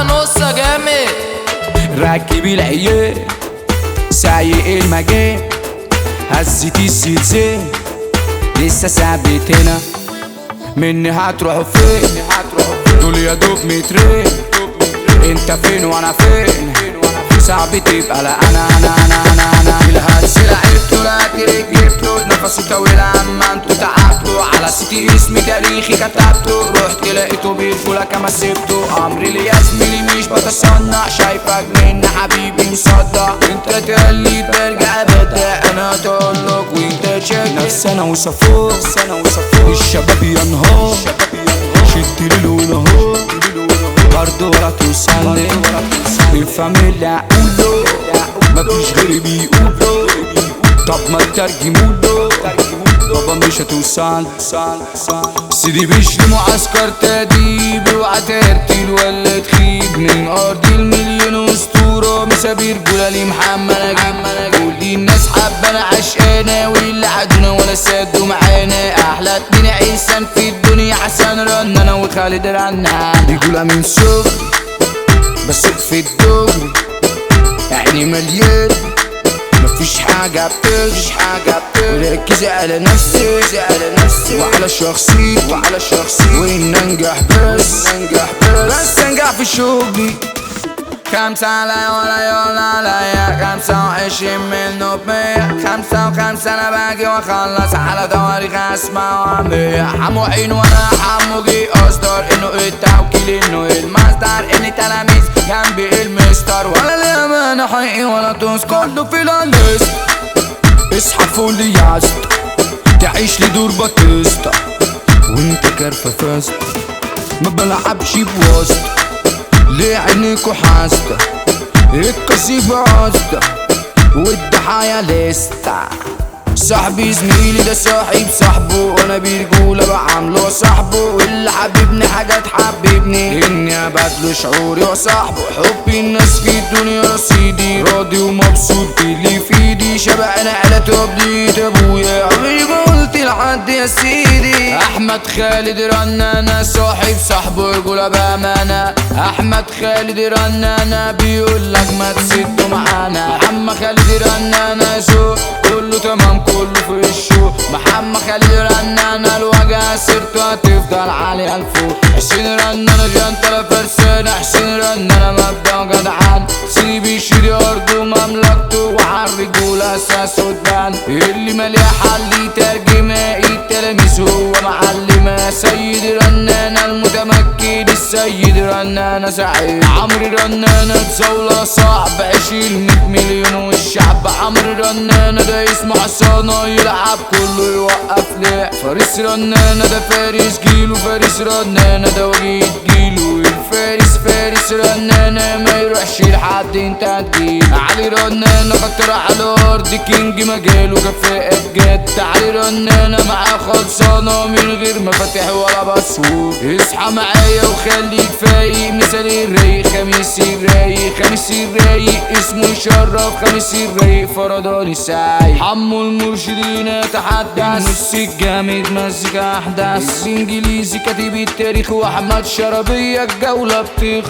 نص جامد. راكب العيال سايق المجال، هزتي السلسال لسه ثابت هنا. مني هتروحوا فين؟ دول يا دوب مترين. انت فين وانا فين؟ صعب تبقى لا انا الهرس لعبته لا جبته نفسي طويل اما انتوا تعبتوا على سيتي اسمي تاريخي كتبته. رحت لقيته بيرفولا كما سبته امري لي يا زميلي مش بتصنع. شايفك من حبيبي مصدق انت تقلي برجع بدأ انا اتقلق وانت تشك نفسي انا وصفوق الشباب ينهار شد ليل ونهار برضه ولا توصلني الفاميليا قولو مفيش غيري بيقولو. طب ما ترجمولو بابا مش هتوصل. سيدي بيشري معسكر تدريب اوعى ترتيل ولا تخيب من ارض المليون اسطوره مسابير جولالي محمد اجيب. كل الناس حبانا عشقانا واللي عدونا ولا سادوا معانا. احلى اتنين عيسان في الدنيا حسن رنانا وخالد رنان. بيقولها من صغري بس في الدغري يعني مليان مفيش حاجة بتغش وركزي على نفسي وعلى شخصيتي وإن أنجح بس أنجح في شغلي. 5 عليا ولا يوم عليا 25 منه ب100 5 أنا باجي وأخلص على تواريخ أسمع وأعمل. حمو عين وأنا حمو جي أصدر إنه التوكيل إنه المصدر إني تلاميذ جنبي المستر ولا الأمانة حقيقي ولا توس كله في الليست. اصحى فوق لي يا اسطى تعيش لي دور باتيستا وانت كارفة فاستا ما بلعبش بواسطة ليه عينيكوا حاسدة الكسيفة قاسدة والضحايا لستا. صاحبي زميلي ده صاحب صاحبه وانا برجولة بعامله صاحبه واللي حبيبني حاجة تحببني اني ابادله شعوري وصاحبه. حب الناس في الدنيا رصيدي راضي ومبسوط باللي في ايدي شبعنا على تبديد ابويا عمري ما قلت لحد يا سيدي. احمد خالد رنانة صاحب صاحبه رجولة بامانة. احمد خالد رنانة بيقول لك ما تسدوا معانا. محمد خالد رنانة ذوق كله تمام كله في الشو. محمد خالد رنانة الوجع سيرته هتفضل عالية الفوق. حسين رنانة جنتلة فرسانة. حسين رنانة مبدأ جدعان. سيدي بيشيل أرضه ومملكته وعلى الرجولة أساسه تبان. اللي ماليه حل ترجمة التلاميذ هو معلمة. سيد رنانة المتمكن السيد رنانة سعيد. عمرو رنانة تزاولة صعب عشيل 100 مليون والشعب. عمرو رنانة ده اسمه حصانة يلعب كله يوقف ليه. فارس رنانة ده فارس جيله. فارس رنانة ده وجيد جيله. فارس رنانة ما يروحش لحد انت هتجيله. علي رنانة خطر على الارض كينج مجاله كفاءة بجد. علي رنانة معاه خلصانة من غير مفاتيح ولا باسورد. اصحى معايا وخليك فايق مثال الرايق خميس الرايق اسمه يشرف خميس الرايق فرداني سايق. حمو المرشدين يتحدث نص الجامد مزيكا احداث. الانجليزي كاتب التاريخ واحمد شربية الجولة بتخ